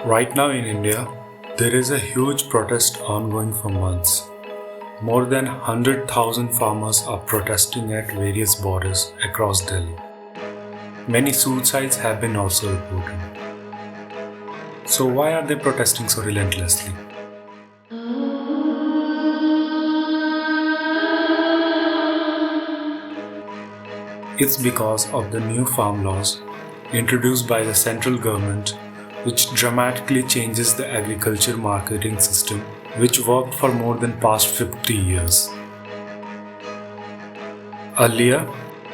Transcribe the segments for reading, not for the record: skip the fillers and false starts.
Right now in India, there is a huge protest ongoing for months. More than 100,000 farmers are protesting at various borders across Delhi. Many suicides have been also reported. So why are they protesting so relentlessly? It's because of the new farm laws introduced by the central government, which dramatically changes the agriculture marketing system which worked for more than past 50 years. Earlier,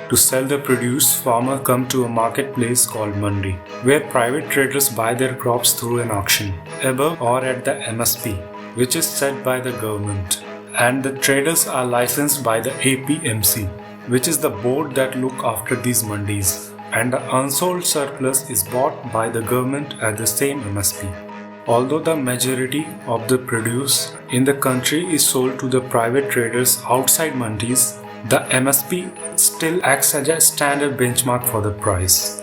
to sell the produce, farmers come to a marketplace called mandi, where private traders buy their crops through an auction, above or at the MSP, which is set by the government, and the traders are licensed by the APMC, which is the board that look after these mandis, and the unsold surplus is bought by the government at the same MSP. Although the majority of the produce in the country is sold to the private traders outside mandis, the MSP still acts as a standard benchmark for the price.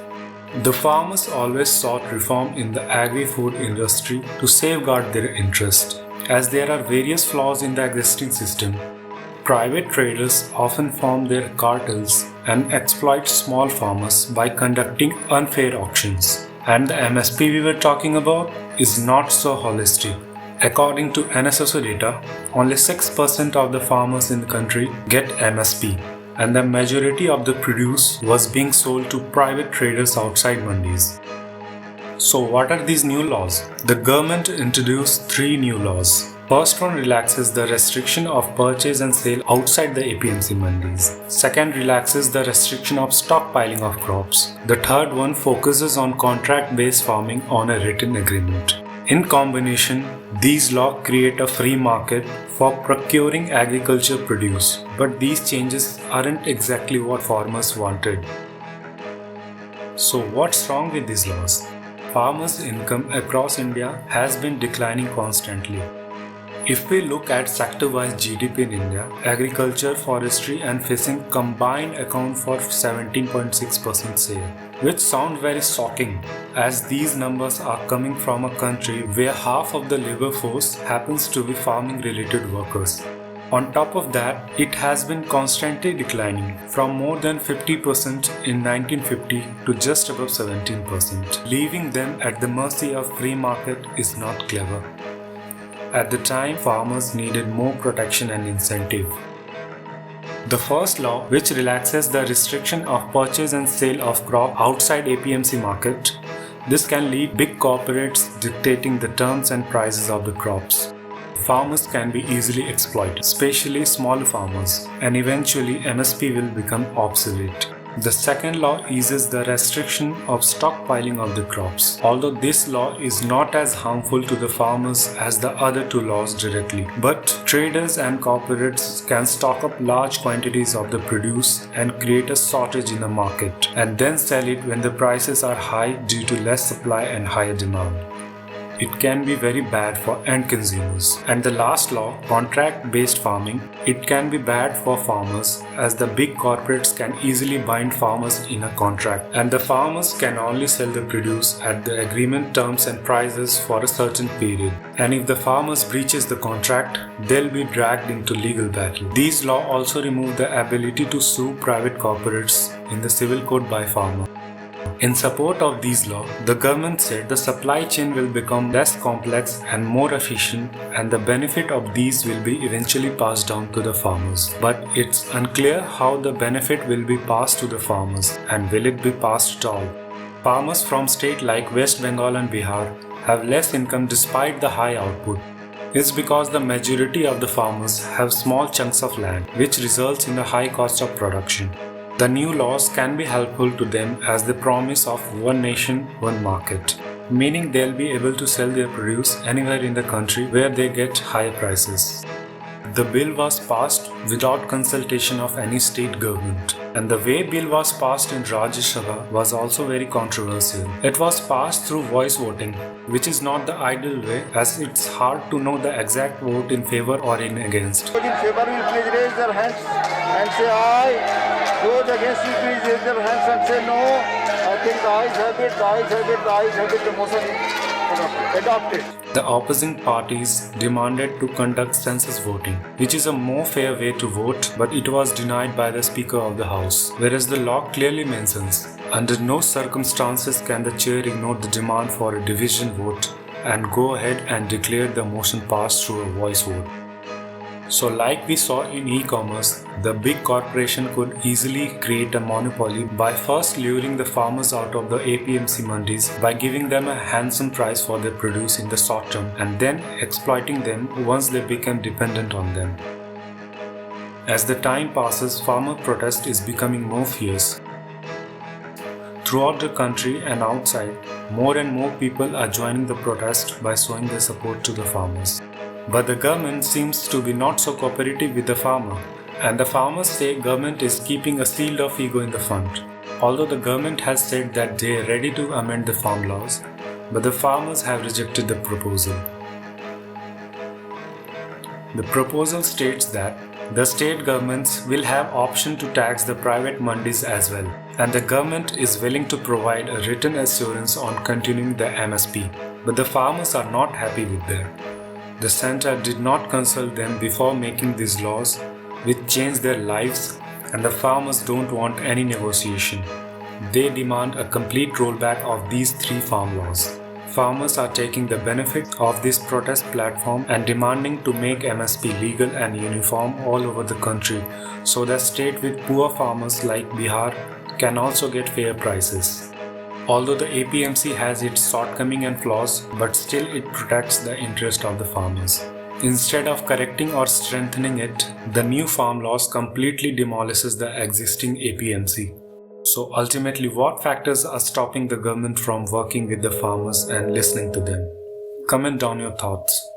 The farmers always sought reform in the agri-food industry to safeguard their interest. As there are various flaws in the existing system, private traders often form their cartels and exploit small farmers by conducting unfair auctions. And the MSP we were talking about is not so holistic. According to NSSO data, only 6% of the farmers in the country get MSP, and the majority of the produce was being sold to private traders outside mandis. So what are these new laws? The government introduced 3 new laws. First one relaxes the restriction of purchase and sale outside the APMC mandis. Second relaxes the restriction of stockpiling of crops. The third one focuses on contract-based farming on a written agreement. In combination, these laws create a free market for procuring agriculture produce, but these changes aren't exactly what farmers wanted. So what's wrong with these laws? Farmers' income across India has been declining constantly. If we look at sector-wise GDP in India, agriculture, forestry and fishing combined account for 17.6% share, which sounds very shocking as these numbers are coming from a country where half of the labor force happens to be farming-related workers. On top of that, it has been constantly declining from more than 50% in 1950 to just above 17%. Leaving them at the mercy of free market is not clever. At the time, farmers needed more protection and incentive. The first law, which relaxes the restriction of purchase and sale of crop outside APMC market, this can lead big corporates dictating the terms and prices of the crops. Farmers can be easily exploited, especially small farmers, and eventually MSP will become obsolete. The second law eases the restriction of stockpiling of the crops. Although this law is not as harmful to the farmers as the other 2 laws directly, but traders and corporates can stock up large quantities of the produce and create a shortage in the market, and then sell it when the prices are high due to less supply and higher demand. It can be very bad for end consumers. And the last law, contract-based farming, it can be bad for farmers as the big corporates can easily bind farmers in a contract, and the farmers can only sell the produce at the agreement terms and prices for a certain period. And if the farmers breaches the contract, they'll be dragged into legal battle. These laws also remove the ability to sue private corporates in the civil court by farmers. In support of these laws, the government said the supply chain will become less complex and more efficient, and the benefit of these will be eventually passed down to the farmers. But it's unclear how the benefit will be passed to the farmers, and will it be passed at all. Farmers from states like West Bengal and Bihar have less income despite the high output. It's because the majority of the farmers have small chunks of land, which results in a high cost of production. The new laws can be helpful to them as they promise of one nation, one market, meaning they'll be able to sell their produce anywhere in the country where they get higher prices. The bill was passed without consultation of any state government, and the way bill was passed in Rajya Sabha was also very controversial. It was passed through voice voting, which is not the ideal way as it's hard to know the exact vote in favor or in against. Those in favor will please raise their hands and say aye. Those against will please raise their hands and say no. I think the ayes have it, the ayes have it, the ayes have it, the motion adopted. The opposing parties demanded to conduct census voting, which is a more fair way to vote, but it was denied by the Speaker of the House. Whereas the law clearly mentions, under no circumstances can the chair ignore the demand for a division vote and go ahead and declare the motion passed through a voice vote. So like we saw in e-commerce, the big corporation could easily create a monopoly by first luring the farmers out of the APMC mandis by giving them a handsome price for their produce in the short term and then exploiting them once they become dependent on them. As the time passes, farmer protest is becoming more fierce. Throughout the country and outside, more and more people are joining the protest by showing their support to the farmers. But the government seems to be not so cooperative with the farmer, and the farmers say government is keeping a shield of ego in the front. Although the government has said that they are ready to amend the farm laws, but the farmers have rejected the proposal. The proposal states that the state governments will have option to tax the private mandis as well, and the government is willing to provide a written assurance on continuing the MSP, but the farmers are not happy with that. The center did not consult them before making these laws, which change their lives, and the farmers don't want any negotiation. They demand a complete rollback of these 3 farm laws. Farmers are taking the benefit of this protest platform and demanding to make MSP legal and uniform all over the country so that states with poor farmers like Bihar can also get fair prices. Although the APMC has its shortcomings and flaws, but still it protects the interest of the farmers. Instead of correcting or strengthening it, the new farm laws completely demolishes the existing APMC. So ultimately, what factors are stopping the government from working with the farmers and listening to them? Comment down your thoughts.